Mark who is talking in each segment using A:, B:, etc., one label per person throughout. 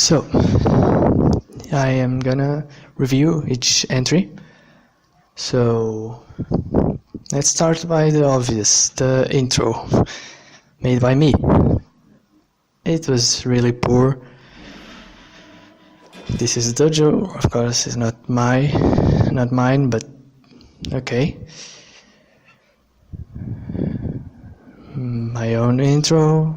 A: So, I am gonna review each entry. So, let's start by the obvious, the intro, made by me. It was really poor. This is Dojo, of course, it's not mine, but okay. My own intro.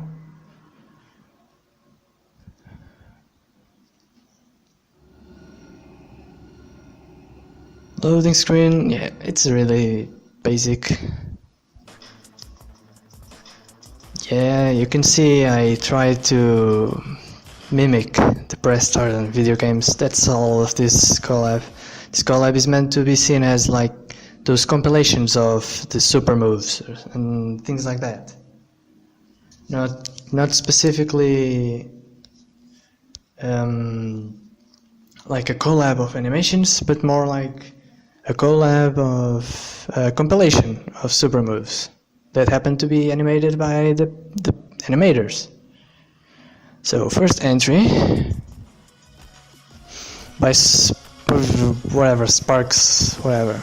A: Loading screen, yeah, it's really basic. Yeah, you can see I tried to mimic the press start on video games. That's all of this collab. This collab is meant to be seen as like those compilations of the super moves and things like that. Not specifically like a collab of animations, but more like a collab of a compilation of super moves that happen to be animated by the animators. So first entry by Sparks, whatever.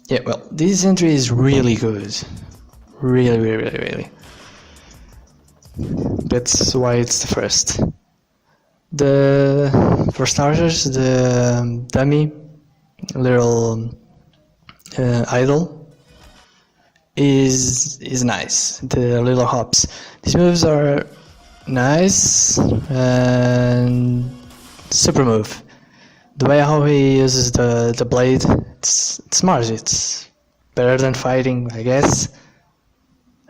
A: Yeah, well, this entry is really good. Really. That's why it's the first. For starters, the dummy little idol is nice. The little hops. These moves are nice and super move. The way how he uses the blade, it's smart. It's better than fighting, I guess.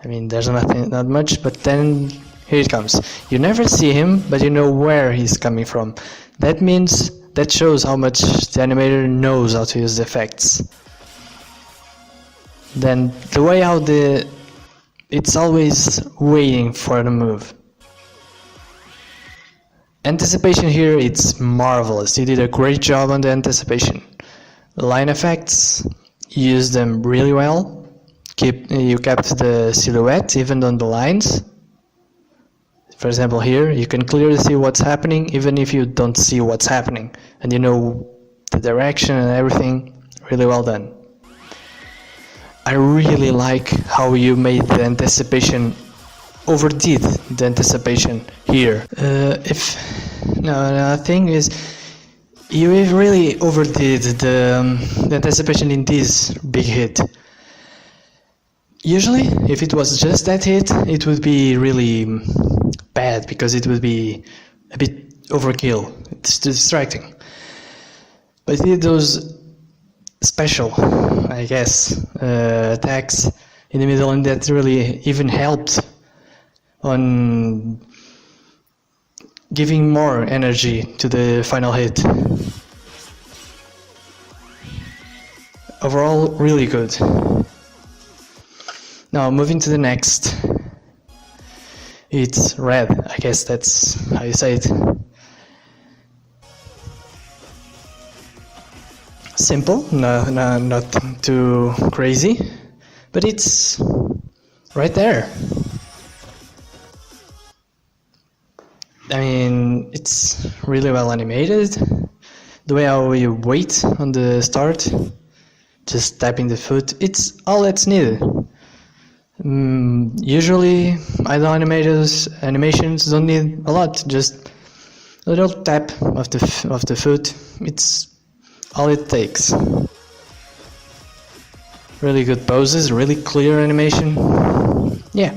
A: I mean, there's not much, but then here it comes. You never see him, but you know where he's coming from. That shows how much the animator knows how to use the effects. Then the way how it's always waiting for the move. Anticipation here, it's marvelous. You did a great job on the anticipation. Line effects, you used them really well. You kept the silhouette even on the lines. For example, here you can clearly see what's happening even if you don't see what's happening, and you know the direction and everything. Really well done. I really like how you made the anticipation, overdid the anticipation here. Another thing is you really overdid the anticipation in this big hit. Usually, if it was just that hit, it would be really bad because it would be a bit overkill. It's distracting. But he did those special, I guess, attacks in the middle, and that really even helped on giving more energy to the final hit. Overall, really good. Now, moving to the next. It's red, I guess that's how you say it. Simple, not too crazy, but it's right there. I mean, it's really well animated. The way how you wait on the start, just tapping the foot, it's all that's needed. Usually, idle animations don't need a lot, just a little tap of the foot. It's all it takes. Really good poses, really clear animation. Yeah.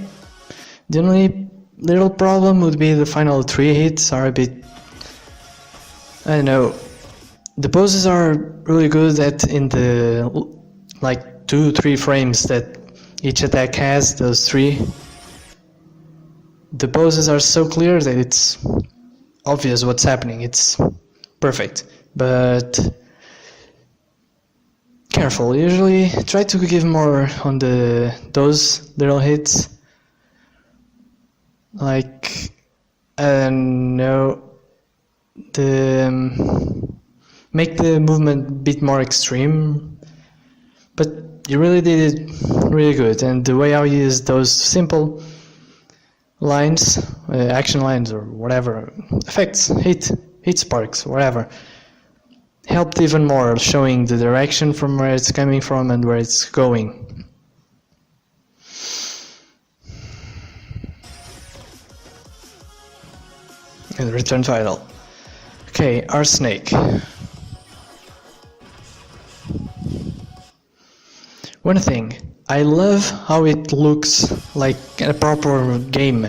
A: The only little problem would be the final 3 hits are a bit, I don't know. The poses are really good in the like 2-3 frames that each attack has, those 3. The poses are so clear that it's obvious what's happening. It's perfect. But careful. Usually try to give more on those little hits. Like, I don't know, make the movement a bit more extreme. but you really did it really good. And the way I use those simple lines, action lines or whatever, effects, heat sparks, whatever, helped even more, showing the direction from where it's coming from and where it's going. And return to idle. Okay, our snake. One thing, I love how it looks like a proper game.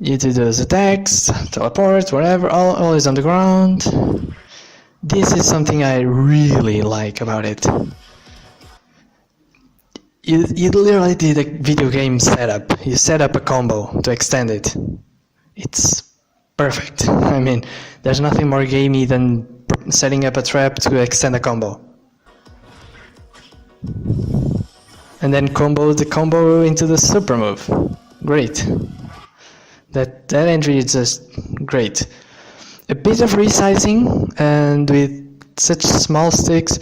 A: You do those attacks, teleport, whatever, all is on the ground. This is something I really like about it. You literally did a video game setup. You set up a combo to extend it. It's perfect. I mean, there's nothing more gamey than setting up a trap to extend a combo. And then combo the combo into the super move. Great. That entry is just great. A bit of resizing, and with such small sticks,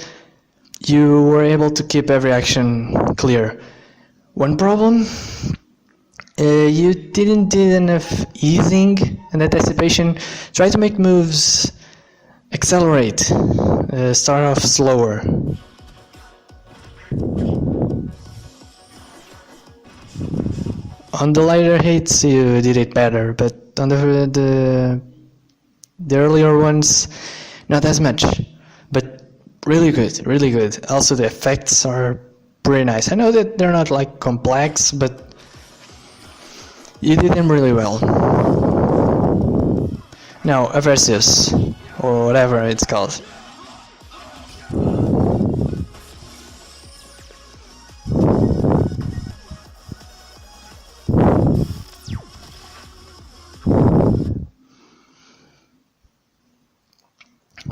A: you were able to keep every action clear. One problem, you didn't do enough easing and anticipation. Try to make moves accelerate, start off slower. On the lighter hits you did it better, but on the earlier ones not as much, but really good, really good. Also the effects are pretty nice. I know that they're not like complex, but you did them really well. Now a versus, or whatever it's called.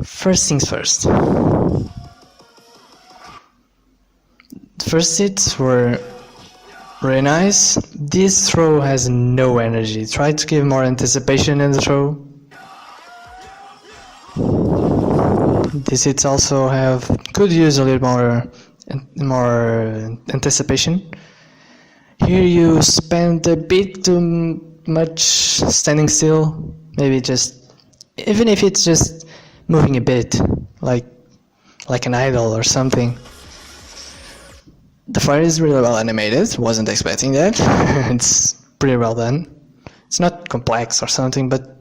A: First things first. First hits were really nice. This throw has no energy. Try to give more anticipation in the throw. These hits also could use a little more anticipation. Here you spend a bit too much standing still. Maybe just, even if it's just moving a bit, like an idol or something. The fire is really well animated, wasn't expecting that. It's pretty well done. It's not complex or something, but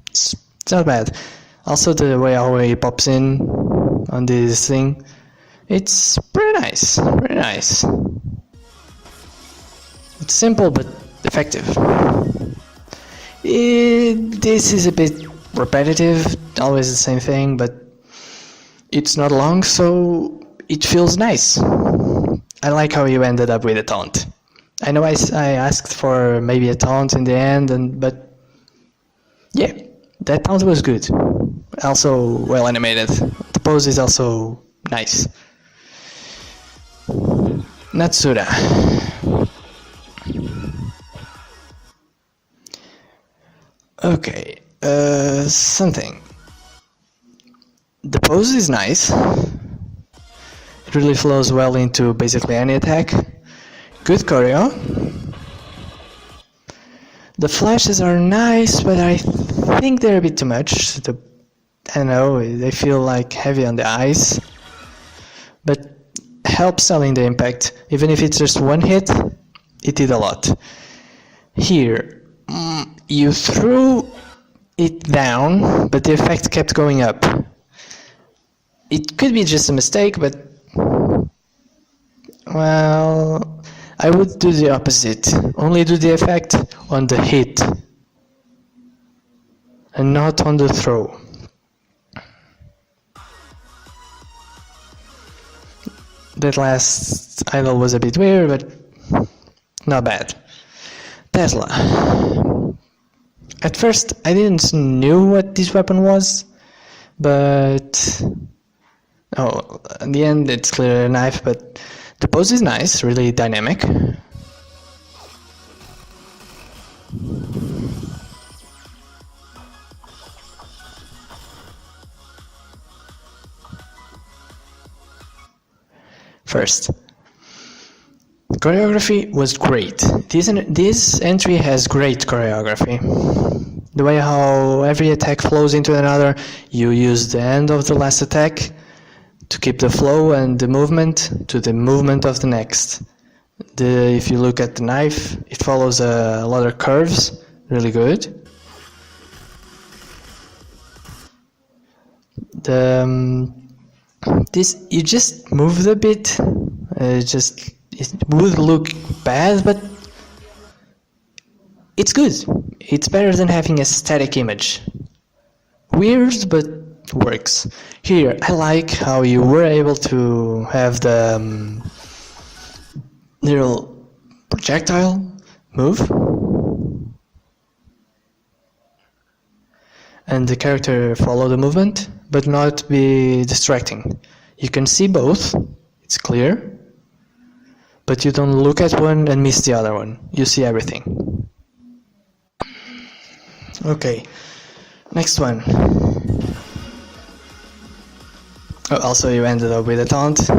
A: it's not bad. Also the way how he pops in on this thing, it's pretty nice, pretty nice. It's simple but effective. This is a bit repetitive, always the same thing, but it's not long, so it feels nice. I like how you ended up with a taunt. I know I asked for maybe a taunt in the end, but yeah, that taunt was good. Also well animated. The pose is also nice. Natsura. Okay, something. The pose is nice. It really flows well into basically any attack. Good choreo. The flashes are nice, but I think they're a bit too much. I don't know, they feel like heavy on the eyes. But helps selling the impact. Even if it's just one hit, it did a lot. Here, you threw it down, but the effect kept going up. It could be just a mistake, but well, I would do the opposite. Only do the effect on the hit and not on the throw. That last idol was a bit weird, but not bad. Tesla. At first I didn't know what this weapon was, but in the end it's clearly a knife, but the pose is nice, really dynamic. First, choreography was great. This entry has great choreography. The way how every attack flows into another, you use the end of the last attack to keep the flow and the movement to the movement of the next. If you look at the knife, it follows a lot of curves, really good. This, you just moved a bit, it would look bad, but it's good. It's better than having a static image. Weird, but works. Here, I like how you were able to have the little projectile move, and the character follow the movement, but not be distracting. You can see both, it's clear, but you don't look at one and miss the other one. You see everything. Okay, next one. Oh, also you ended up with a taunt.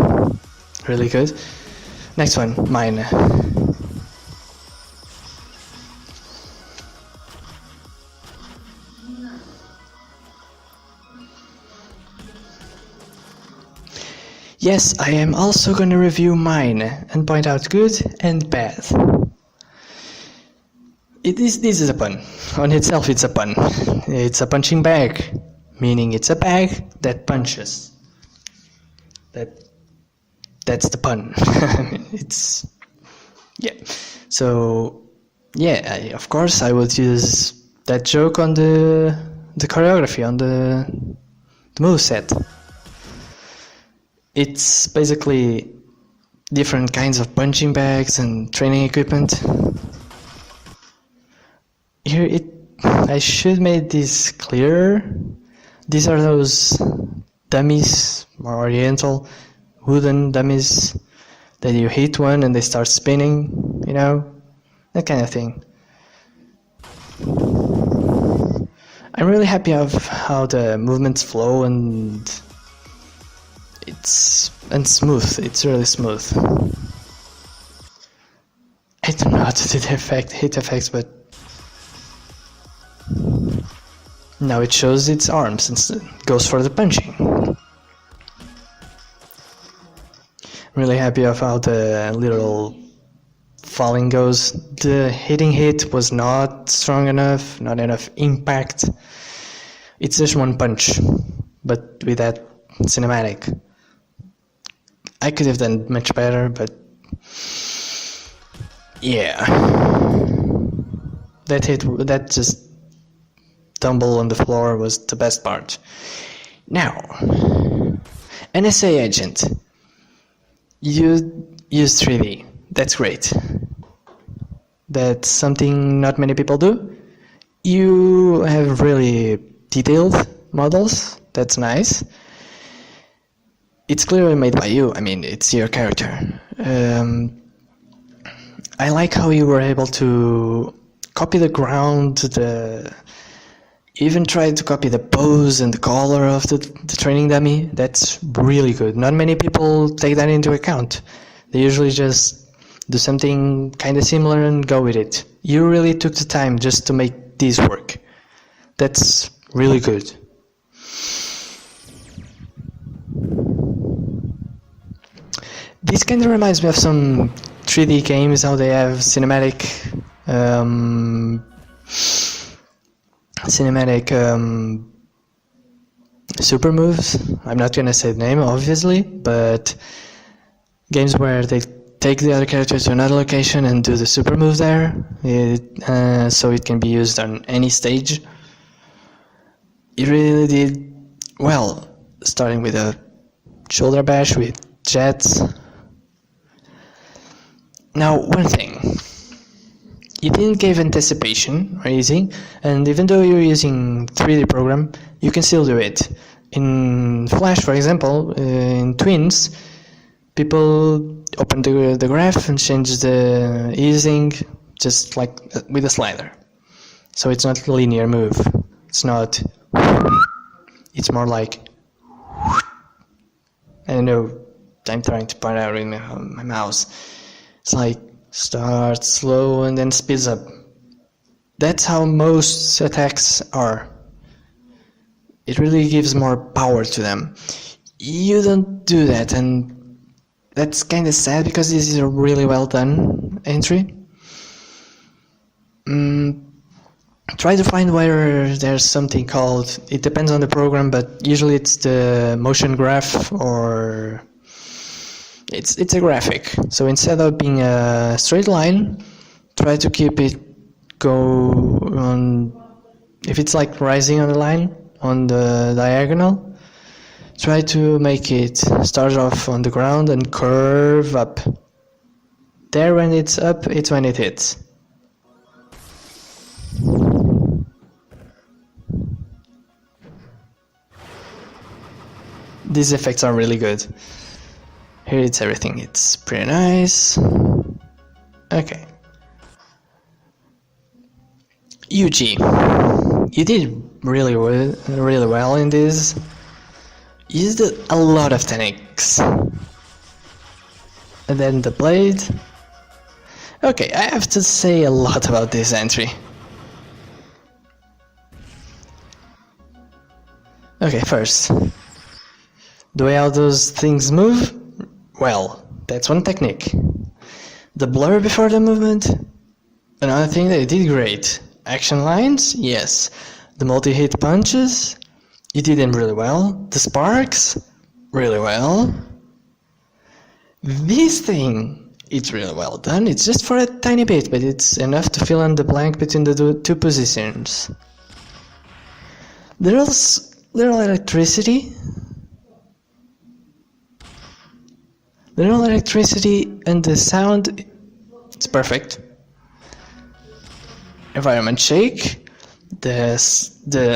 A: Really good. Next one, mine. Yes, I am also gonna review mine and point out good and bad. This is a pun. On itself it's a pun. It's a punching bag, meaning it's a bag that punches. That's the pun. It's, yeah. So yeah, of course I would use that joke on the choreography, on the moveset. It's basically different kinds of punching bags and training equipment. Here I should make this clearer. These are those dummies, more oriental, wooden dummies that you hit one and they start spinning, you know, that kind of thing. I'm really happy of how the movements flow and smooth. It's really smooth. I don't know how to do the hit effects, but now it shows its arms and goes for the punching. I'm really happy of how the little falling goes. The hitting hit was not strong enough, not enough impact. It's just one punch, but with that cinematic. I could have done much better, but yeah. That just tumble on the floor was the best part. Now, NSA agent. You use 3D. That's great. That's something not many people do. You have really detailed models. That's nice. It's clearly made by you. I mean, it's your character. I like how you were able to copy the ground, even tried to copy the pose and the color of the training dummy. That's really good. Not many people take that into account. They usually just do something kind of similar and go with it. You really took the time just to make this work. That's really good. This kind of reminds me of some 3D games, how they have cinematic super moves. I'm not gonna say the name, obviously, but games where they take the other character to another location and do the super move there, so it can be used on any stage. It really did well, starting with a shoulder bash with jets. Now, one thing. You didn't give anticipation or easing, and even though you're using 3D program, you can still do it. In Flash, for example, in Twins, people open the graph and change the easing just like with a slider. So it's not a linear move. It's not. It's more like. I don't know. I'm trying to point out with my mouse. It's like starts slow and then speeds up. That's how most attacks are. It really gives more power to them. You don't do that, and that's kind of sad because this is a really well done entry. Try to find where there's something called, it depends on the program, but usually it's the motion graph, or it's a graphic. So instead of being a straight line, try to keep it go on. If it's like rising on the line, on the diagonal, try to make it start off on the ground and curve up. There, when it's up, it's when it hits. These effects are really good. Here it's everything, it's pretty nice. Okay. Yuji, you did really well in this. You used a lot of techniques. And then the blade. Okay, I have to say a lot about this entry. Okay, first, the way how those things move, well, that's one technique. The blur before the movement, another thing that you did great. Action lines, yes. The multi-hit punches, you did them really well. The sparks, really well. This thing, it's really well done. It's just for a tiny bit, but it's enough to fill in the blank between the two positions. There's little electricity. Little electricity and the sound, it's perfect. Environment shake, the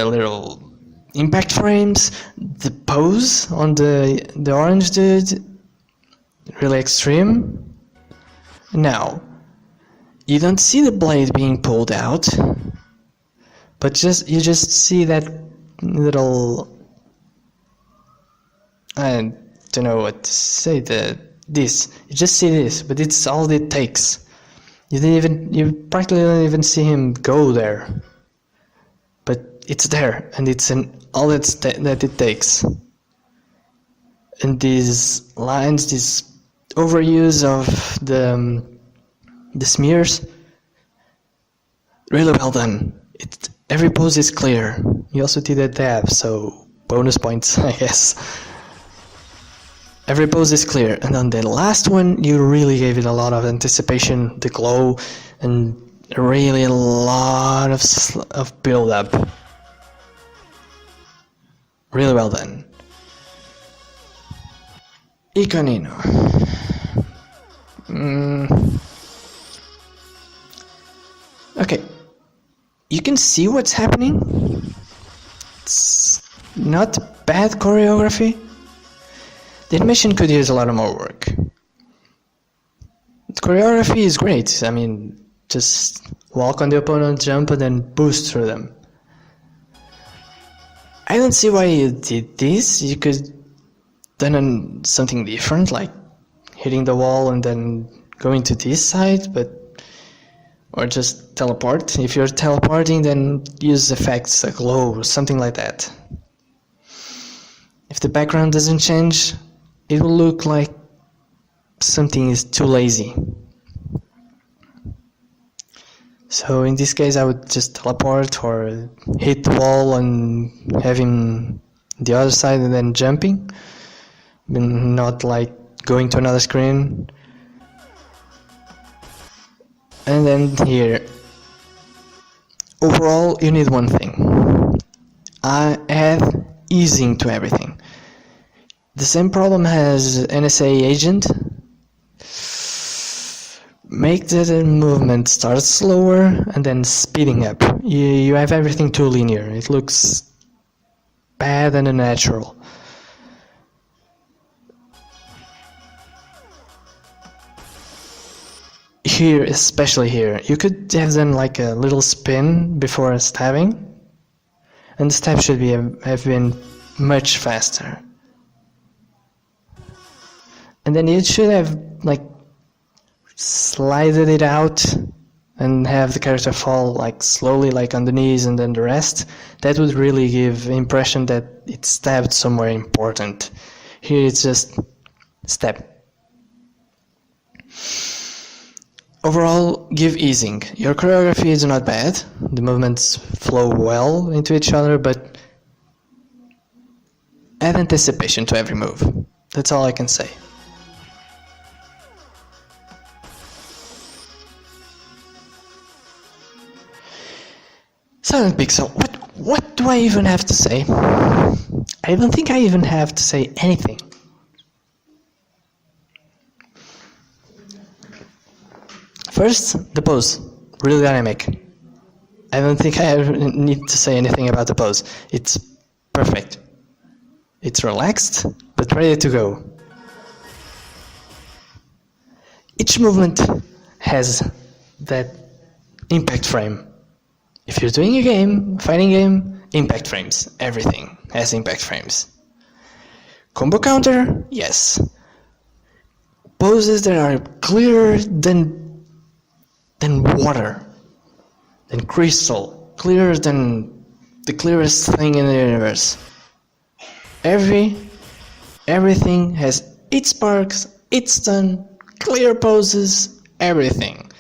A: little impact frames, the pose on the orange dude, really extreme. Now, you don't see the blade being pulled out, but you just see that little, I don't know what to say, this. You just see this, but it's all it takes. You practically don't even see him go there, but it's there, and it's all that it takes. And these lines, this overuse of the smears, really well done. Every pose is clear. You also did a dab, so bonus points, I guess. Every pose is clear, and on the last one, you really gave it a lot of anticipation, the glow, and really a lot of build-up. Really well done. Iconino. Okay, you can see what's happening. It's not bad choreography. The animation could use a lot more work. The choreography is great. I mean, just walk on the opponent, jump, and then boost through them. I don't see why you did this. You could done something different, like hitting the wall and then going to this side, or just teleport. If you're teleporting, then use effects, a glow, or something like that. If the background doesn't change, it will look like something is too lazy. So in this case, I would just teleport or hit the wall and have him the other side and then jumping, not like going to another screen. And then here, overall, you need one thing: add easing to everything. The same problem has NSA agent. Make the movement start slower and then speeding up. You have everything too linear. It looks bad and unnatural. Here, especially here, you could have done like a little spin before stabbing, and the stab should have been much faster. And then you should have like slided it out and have the character fall like slowly, like on the knees, and then the rest. That would really give the impression that it stabbed somewhere important. Here it's just stab. Overall, give easing. Your choreography is not bad. The movements flow well into each other, but add anticipation to every move. That's all I can say. Silent Pixel, what do I even have to say? I don't think I even have to say anything. First, the pose, really dynamic. I don't think I ever need to say anything about the pose. It's perfect. It's relaxed, but ready to go. Each movement has that impact frame. If you're doing a game, fighting game, impact frames. Everything has impact frames. Combo counter, yes. Poses that are clearer than water, than crystal, clearer than the clearest thing in the universe. Everything has its sparks, its stun, clear poses, everything.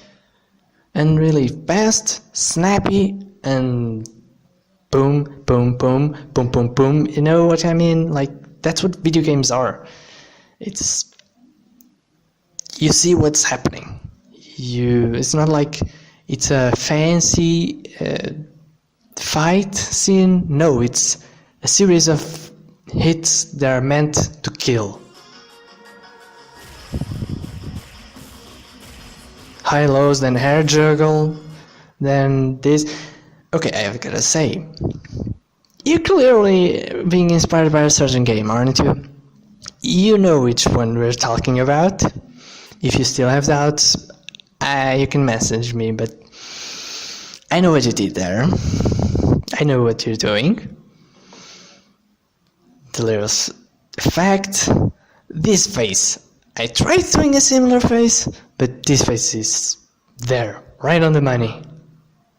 A: And really fast, snappy, and boom, boom, boom, boom, boom, boom. You know what I mean? Like, that's what video games are. It's, you see what's happening. It's not like it's a fancy fight scene. No, it's a series of hits that are meant to kill. High lows, then hair juggle, then this. Okay, I've gotta say, you're clearly being inspired by a certain game, aren't you? You know which one we're talking about. If you still have doubts, you can message me, but I know what you did there. I know what you're doing. The little effect, this face. I tried doing a similar face, but this face is there, right on the money.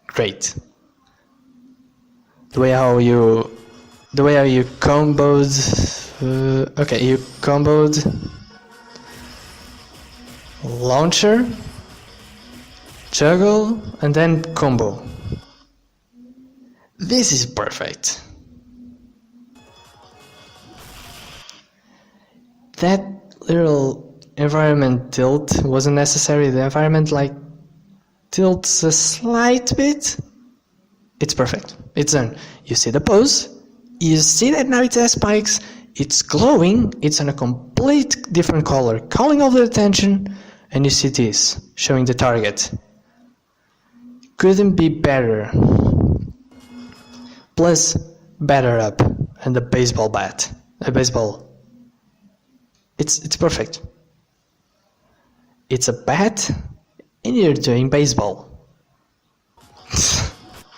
A: Great. The way how you comboed. Okay, you comboed launcher, juggle, and then combo. This is perfect. That little environment tilt wasn't necessary. The environment like tilts a slight bit. It's perfect. It's done. You see the pose. You see that now it has spikes. It's glowing. It's in a complete different color, calling all the attention. And you see this, showing the target. Couldn't be better. Plus, batter up and the baseball bat. A baseball. It's perfect. It's a bat and you're doing baseball.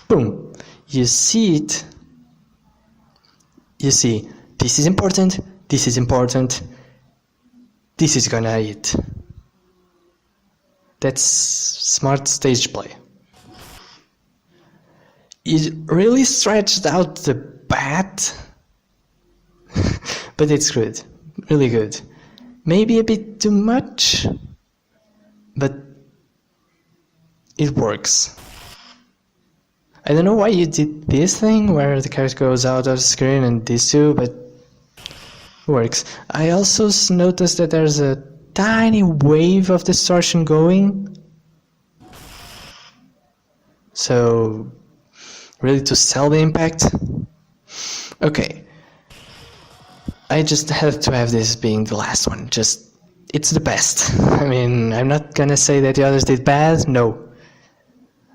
A: Boom. You see it. You see, this is important, this is important, this is gonna hit. That's smart stage play. It really stretched out the bat, but it's good, really good. Maybe a bit too much, but it works. I don't know why you did this thing where the character goes out of the screen and this too, but it works. I also noticed that there's a tiny wave of distortion going. So, really to sell the impact. Okay. I just had to have this being the last one. It's the best. I mean, I'm not gonna say that the others did bad, no.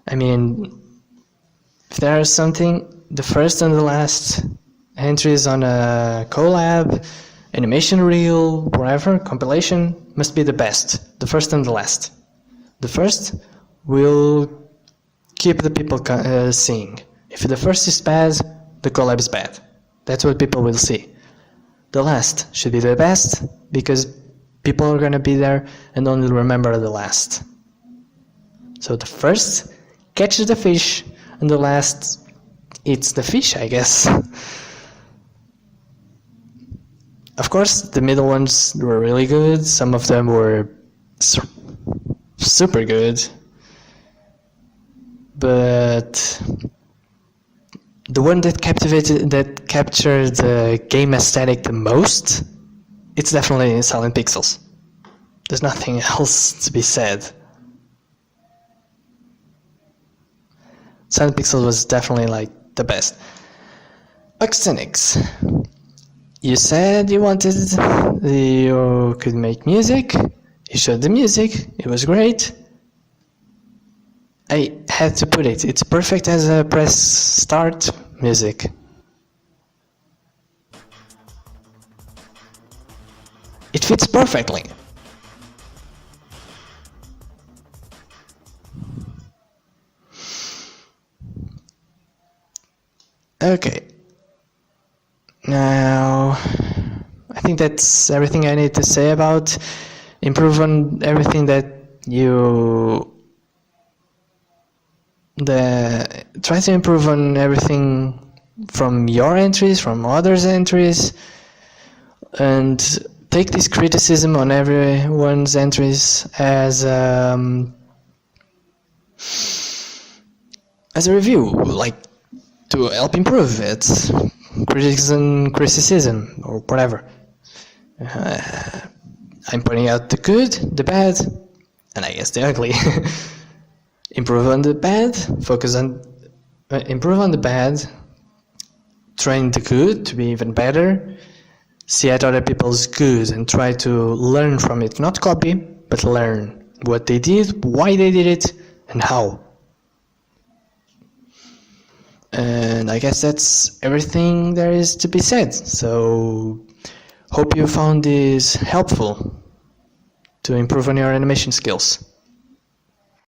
A: I mean, if there is something, the first and the last entries on a collab, animation reel, whatever, compilation, must be the best. The first and the last. The first will keep the people seeing. If the first is bad, the collab is bad. That's what people will see. The last should be the best, because people are gonna be there and only remember the last. So the first catches the fish and the last eats the fish, I guess. Of course, the middle ones were really good. Some of them were super good. But the one that captured the game aesthetic the most, it's definitely Silent Pixels. There's nothing else to be said. Silent Pixels was definitely like the best. Oxenix, you said you could make music. You showed the music. It was great. I had to put it. It's perfect as a press start music. It fits perfectly. Okay. Now, I think that's everything I need to say about improve on everything that you try to improve on everything from your entries, from others' entries, and take this criticism on everyone's entries as a review, like to help improve it. Criticism or whatever. I'm pointing out the good, the bad, and I guess the ugly. Improve on the bad, improve on the bad, train the good to be even better, see at other people's good and try to learn from it, not copy, but learn what they did, why they did it, and how. And I guess that's everything there is to be said. So, hope you found this helpful to improve on your animation skills.